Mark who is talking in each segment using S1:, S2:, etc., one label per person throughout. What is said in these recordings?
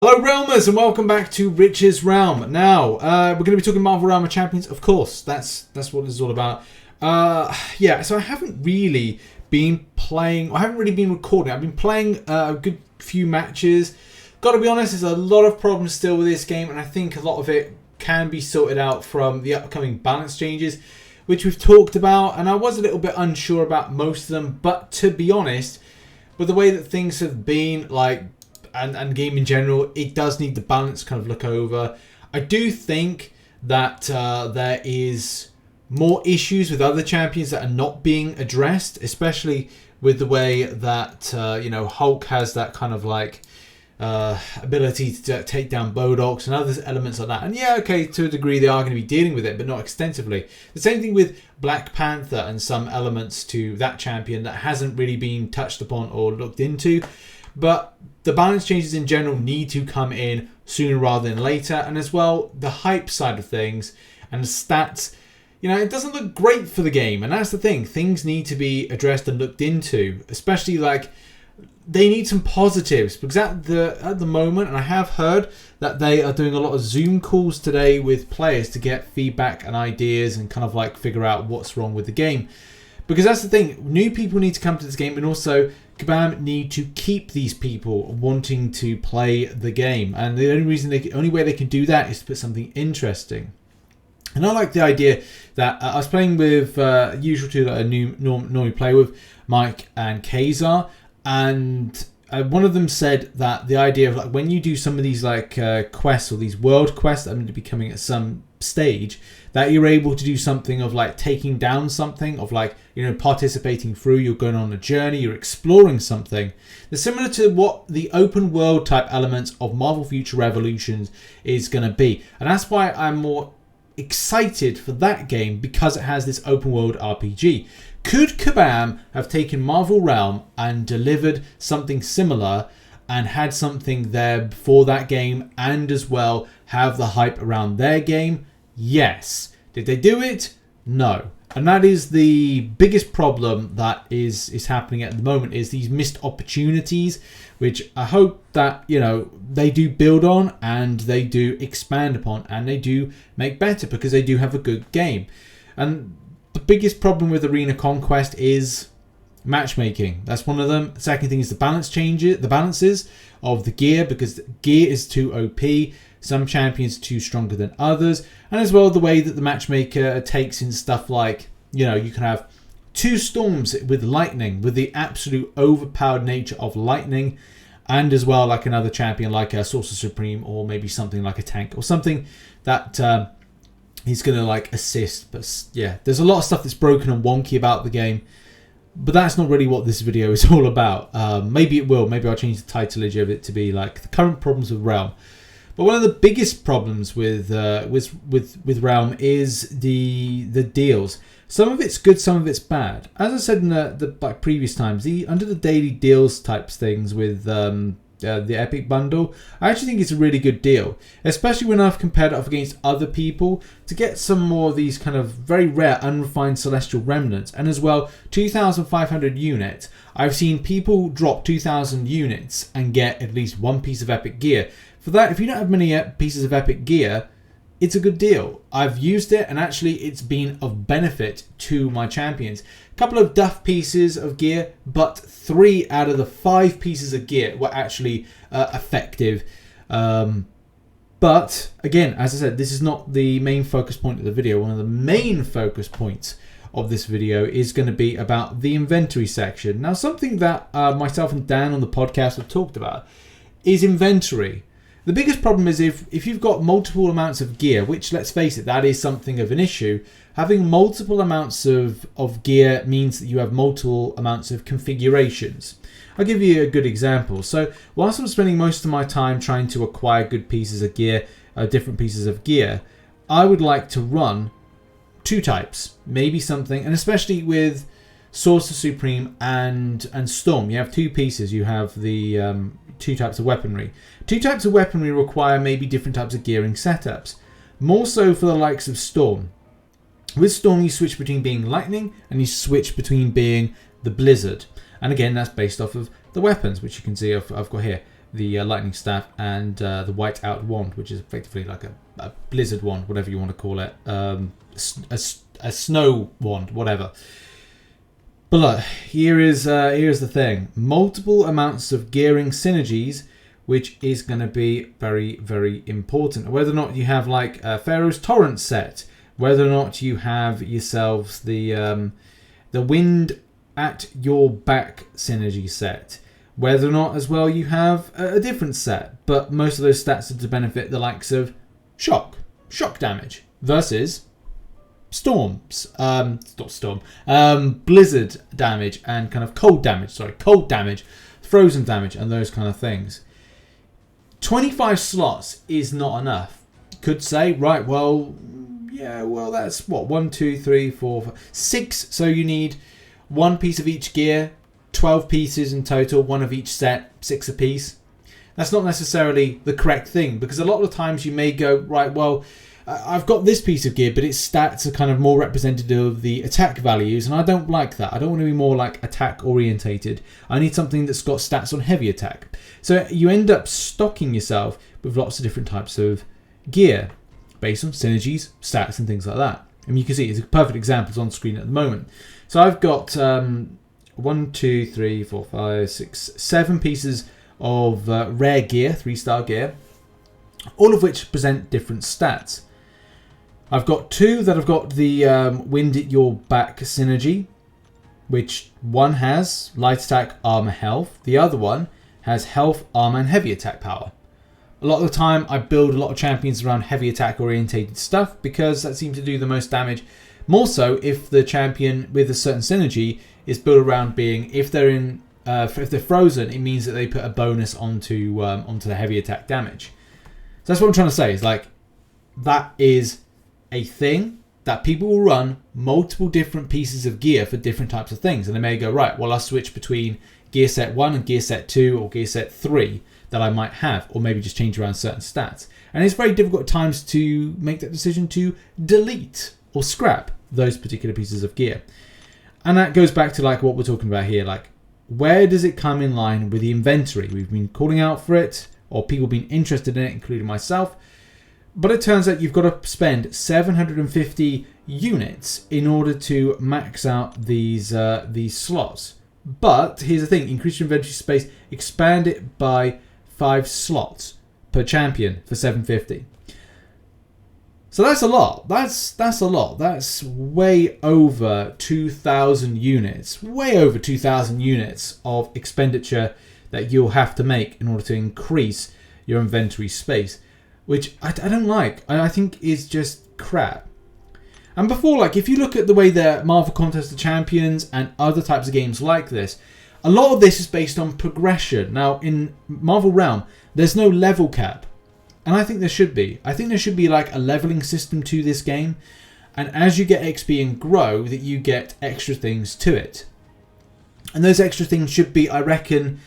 S1: Hello Realmers and welcome back to Rich's Realm. Now, we're going to be talking Marvel Realm of Champions, of course. That's what this is all about. Yeah, so I haven't really been playing, I haven't really been recording. I've been playing a good few matches. Got to be honest, there's a lot of problems still with this game, and I think a lot of it can be sorted out from the upcoming balance changes, which we've talked about, and I was a little bit unsure about most of them, but to be honest, with the way that things have been, like, and game in general, it does need the balance kind of look over. I do think that there is more issues with other champions that are not being addressed, especially with the way that you know, Hulk has that kind of like ability to take down Bodox and other elements like that. And yeah, okay, to a degree they are going to be dealing with it, but not extensively. The same thing with Black Panther and some elements to that champion that hasn't really been touched upon or looked into. But the balance changes in general need to come in sooner rather than later. And as well, the hype side of things and the stats, you know, it doesn't look great for the game. And that's the thing. Things need to be addressed and looked into. Especially, like, they need some positives. Because at the moment, and I have heard that they are doing a lot of Zoom calls today with players to get feedback and ideas and kind of like figure out what's wrong with the game. Because that's the thing. New people need to come to this game, and also Kabam need to keep these people wanting to play the game, and the only way they can do that is to put something interesting. And I like the idea that I was playing with usual two that I normally play with, Mike and Kazar, and one of them said that the idea of, like, when you do some of these like quests or these world quests that are going to be coming at some stage, that you're able to do something of like taking down something, of like, you know, participating through, you're going on a journey, you're exploring something. They're similar to what the open world type elements of Marvel Future Revolutions is going to be. And that's why I'm more excited for that game, because it has this open world RPG. Could Kabam have taken Marvel Realm and delivered something similar and had something there for that game, and as well have the hype around their game? Yes. Did they do it? No. And that is the biggest problem that is happening at the moment, is these missed opportunities, which I hope that, you know, they do build on and they do expand upon and they do make better, because they do have a good game. And the biggest problem with Arena Conquest is matchmaking. That's one of them. The second thing is the balances of the gear, because gear is too OP. Some champions are too stronger than others. And as well, the way that the matchmaker takes in stuff like, you know, you can have two storms with lightning, with the absolute overpowered nature of lightning, and as well like another champion like a Sorcerer Supreme, or maybe something like a tank, or something that he's going to like assist. But yeah, there's a lot of stuff that's broken and wonky about the game. But that's not really what this video is all about. Maybe it will. Maybe I'll change the titleage of it to be like the current problems with Realm. But one of the biggest problems with Realm is the deals. Some of it's good, some of it's bad. As I said in the like previous times, under the daily deals types things with the Epic Bundle, I actually think it's a really good deal, especially when I've compared it off against other people, to get some more of these kind of very rare unrefined Celestial Remnants, and as well 2,500 units. I've seen people drop 2,000 units and get at least one piece of epic gear. For that, if you don't have many pieces of epic gear, it's a good deal. I've used it, and actually it's been of benefit to my champions. A couple of duff pieces of gear, but 3 out of the 5 pieces of gear were actually effective. But again, as I said, this is not the main focus point of the video. One of the main focus points of this video is going to be about the inventory section. Now, something that myself and Dan on the podcast have talked about is inventory. The biggest problem is if you've got multiple amounts of gear, which, let's face it, that is something of an issue. Having multiple amounts of gear means that you have multiple amounts of configurations. I'll give you a good example. So whilst I'm spending most of my time trying to acquire good pieces of gear, different pieces of gear, I would like to run 2 types, maybe something, and especially with Sorcerer Supreme and Storm, you have 2 pieces. You have the 2 types of weaponry. 2 types of weaponry require maybe different types of gearing setups. More so for the likes of Storm. With Storm, you switch between being lightning and you switch between being the blizzard. And again, that's based off of the weapons, which you can see I've got here. lightning staff, and the white out wand, which is effectively like a blizzard wand, whatever you want to call it, a snow wand, whatever. But look, here's the thing: multiple amounts of gearing synergies, which is going to be very, very important. Whether or not you have like Pharaoh's Torrent set, whether or not you have yourselves the wind at your back synergy set, whether or not as well you have a different set, but most of those stats are to benefit the likes of shock damage versus blizzard damage and kind of cold damage, frozen damage, and those kind of things. 25 slots is not enough. Could say, right, well, yeah, well, that's what, 1, 2, 3, 4, 5, 6. So you need one piece of each gear, 12 pieces in total, one of each set, 6 apiece. That's not necessarily the correct thing, because a lot of the times you may go, right, well, I've got this piece of gear, but its stats are kind of more representative of the attack values, and I don't like that. I don't want to be more like attack orientated. I need something that's got stats on heavy attack. So you end up stocking yourself with lots of different types of gear based on synergies, stats, and things like that. I mean, you can see it's a perfect example. It's on screen at the moment. So I've got 1, 2, 3, 4, 5, 6, 7 pieces of rare gear, 3-star gear, all of which present different stats. I've got 2 that have got the wind at your back synergy, which one has light attack, armor, health. The other one has health, armor, and heavy attack power. A lot of the time I build a lot of champions around heavy attack orientated stuff because that seems to do the most damage. More so if the champion with a certain synergy is built around being, if they're in, if they're frozen, it means that they put a bonus onto the heavy attack damage. So that's what I'm trying to say. Is like that is a thing that people will run multiple different pieces of gear for different types of things, and they may go, right, well, I'll switch between gear set 1 and gear set 2 or gear set 3 that I might have, or maybe just change around certain stats. And it's very difficult at times to make that decision to delete or scrap those particular pieces of gear. And that goes back to like what we're talking about here, like where does it come in line with the inventory? We've been calling out for it, or people been interested in it, including myself. But it turns out you've got to spend 750 units in order to max out these slots. But here's the thing: increase your inventory space, expand it by 5 slots per champion for 750. So that's a lot. That's a lot. That's way over 2,000 units. Way over 2,000 units of expenditure that you'll have to make in order to increase your inventory space, which I don't like. I think is just crap. And before, like, if you look at the way that Marvel Contest of Champions and other types of games like this, a lot of this is based on progression. Now, in Marvel Realm, there's no level cap. And I think there should be. I think there should be like a leveling system to this game. And as you get XP and grow, that you get extra things to it. And those extra things should be, I reckon,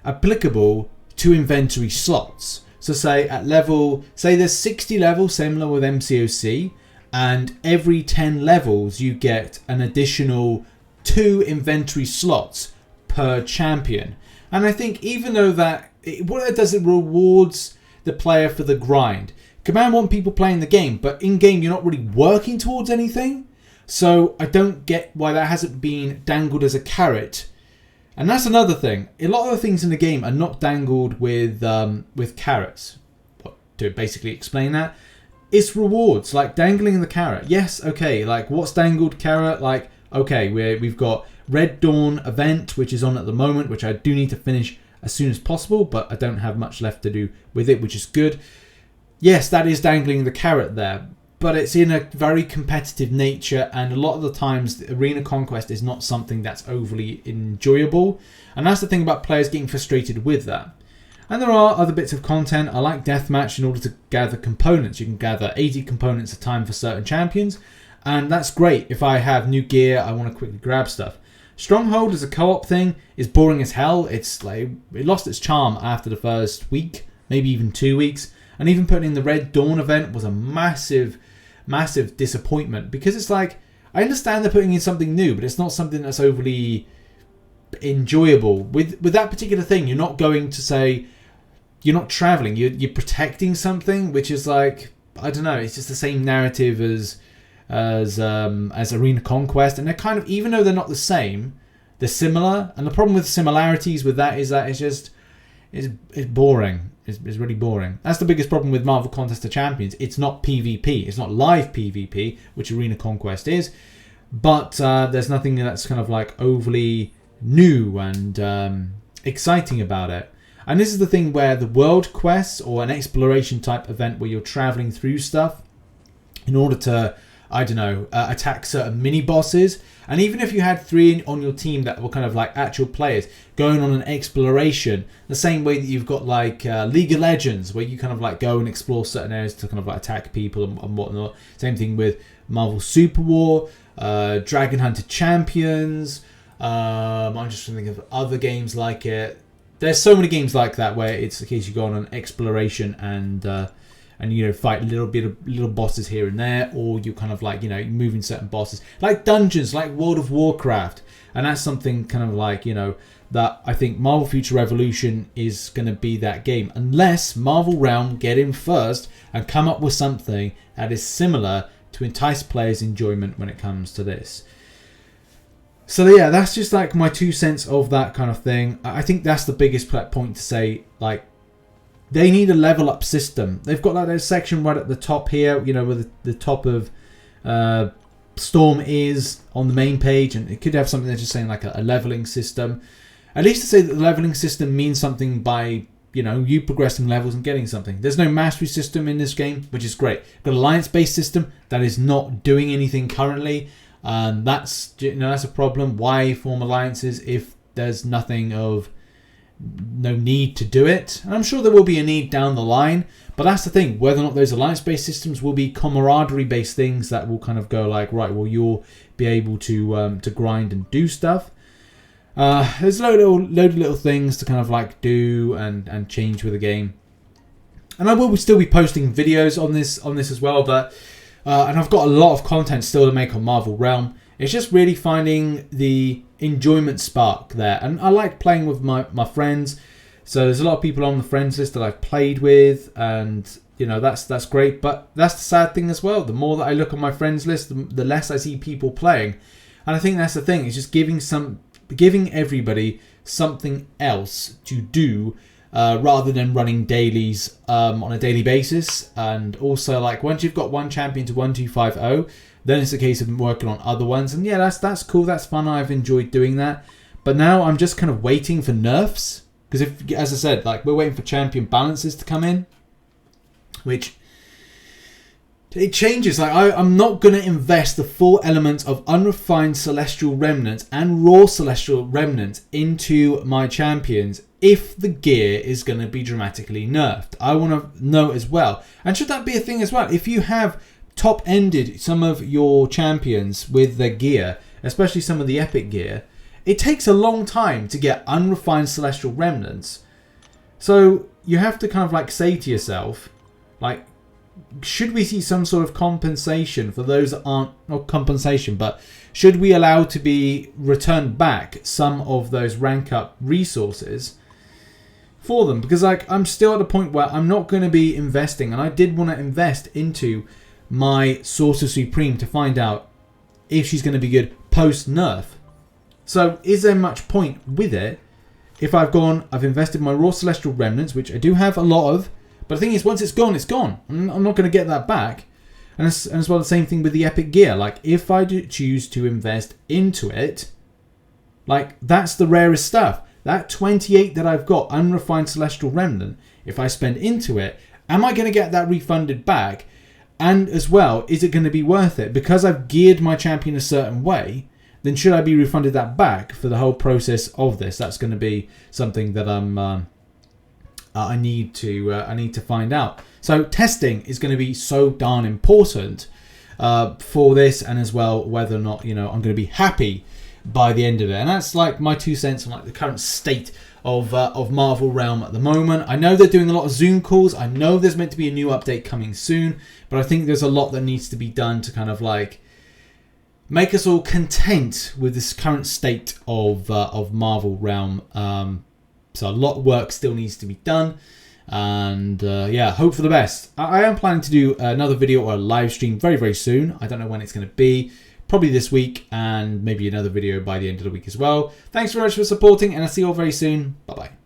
S1: applicable to inventory slots. So say at level, say there's 60 levels, similar with MCOC, and every 10 levels you get an additional 2 inventory slots per champion. And I think even though what it does, it rewards the player for the grind. Command want people playing the game, but in game you're not really working towards anything. So I don't get why that hasn't been dangled as a carrot. And that's another thing. A lot of the things in the game are not dangled with carrots. To basically explain that, it's rewards, like dangling the carrot. Yes, okay, like what's dangled carrot? Like, okay, we've got Red Dawn event, which is on at the moment, which I do need to finish as soon as possible, but I don't have much left to do with it, which is good. Yes, that is dangling the carrot there, but it's in a very competitive nature, and a lot of the times the arena conquest is not something that's overly enjoyable, and that's the thing about players getting frustrated with that. And there are other bits of content. I like deathmatch in order to gather components. You can gather 80 components a time for certain champions, and that's great. If I have new gear, I want to quickly grab stuff. Stronghold as a co-op thing is boring as hell. It's like it lost its charm after the first week, maybe even 2 weeks. And even putting in the Red Dawn event was a massive disappointment, because it's like, I understand they're putting in something new, but it's not something that's overly enjoyable. With that particular thing, you're not going to say, you're not traveling. You're protecting something, which is like, I don't know. It's just the same narrative as Arena Conquest, and they're kind of, even though they're not the same, they're similar. And the problem with similarities with that is that it's boring. It's really boring. That's the biggest problem with Marvel Contest of Champions. It's not PvP. It's not live PvP, which Arena Conquest is. But there's nothing that's kind of like overly new and exciting about it. And this is the thing where the world quests, or an exploration type event where you're traveling through stuff in order to, I don't know, attack certain mini bosses. And even if you had 3 on your team that were kind of like actual players going on an exploration, the same way that you've got like League of Legends, where you kind of like go and explore certain areas to kind of like attack people and whatnot. Same thing with Marvel Super War, Dragon Hunter Champions. I'm just trying to think of other games like it. There's so many games like that where it's the case you go on an exploration and you know, fight little bosses here and there, or you kind of like, you know, moving certain bosses like dungeons, like World of Warcraft. And that's something kind of like, you know, that I think Marvel Future Revolution is going to be that game, unless Marvel Realm get in first and come up with something that is similar to entice players' enjoyment when it comes to this. So yeah, that's just like my 2 cents of that kind of thing. I think that's the biggest point to say, like, they need a level up system. They've got like that section right at the top here, you know, where the top of Storm is on the main page, and it could have something that's just saying like a leveling system. At least to say that the leveling system means something by, you know, you progressing levels and getting something. There's no mastery system in this game, which is great. Got an alliance-based system that is not doing anything currently. That's, you know, that's a problem. Why form alliances if there's no need to do it? And I'm sure there will be a need down the line, but that's the thing, whether or not those alliance-based systems will be camaraderie-based things that will kind of go like, right, well, you'll be able to grind and do stuff. There's a load of little things to kind of like do and change with the game, and I will still be posting videos on this as well, but and I've got a lot of content still to make on Marvel Realm. It's just really finding the enjoyment spark there. And I like playing with my friends. So there's a lot of people on the friends list that I've played with. And, you know, that's great. But that's the sad thing as well. The more that I look on my friends list, the less I see people playing. And I think that's the thing. It's just giving everybody something else to do, rather than running dailies on a daily basis. And also, like, once you've got one champion to 1250, then it's a case of working on other ones. And yeah, that's cool, that's fun, I've enjoyed doing that. But now I'm just kind of waiting for nerfs, because if, as I said, like, we're waiting for champion balances to come in, which it changes. Like, I'm not going to invest the full elements of unrefined celestial remnants and raw celestial remnants into my champions if the gear is going to be dramatically nerfed. I want to know as well. And should that be a thing as well? If you have top-ended some of your champions with their gear, especially some of the epic gear, it takes a long time to get unrefined celestial remnants. So you have to kind of like say to yourself, like, should we see some sort of compensation for those that aren't, not compensation, but should we allow to be returned back some of those rank up resources for them? Because like, I'm still at a point where I'm not going to be investing, and I did want to invest into my Sorcerer Supreme to find out if she's going to be good post nerf. So is there much point with it if I've invested my raw celestial remnants, which I do have a lot of, but the thing is, once it's gone, it's gone. I'm not going to get that back. And as well, the same thing with the epic gear. Like, if I do choose to invest into it, like, that's the rarest stuff. That 28 that I've got, unrefined celestial remnant, if I spend into it, am I going to get that refunded back? And as well, is it going to be worth it? Because I've geared my champion a certain way, then should I be refunded that back for the whole process of this? That's going to be something that I need to find out. So testing is going to be so darn important for this, and as well whether or not, you know, I'm going to be happy by the end of it. And that's like my 2 cents on like the current state of Marvel Realm at the moment. I know they're doing a lot of Zoom calls. I know there's meant to be a new update coming soon, but I think there's a lot that needs to be done to kind of like make us all content with this current state of Marvel Realm. So a lot of work still needs to be done. And yeah, hope for the best. I am planning to do another video or a live stream very, very soon. I don't know when it's going to be. Probably this week, and maybe another video by the end of the week as well. Thanks very much for supporting, and I'll see you all very soon. Bye-bye.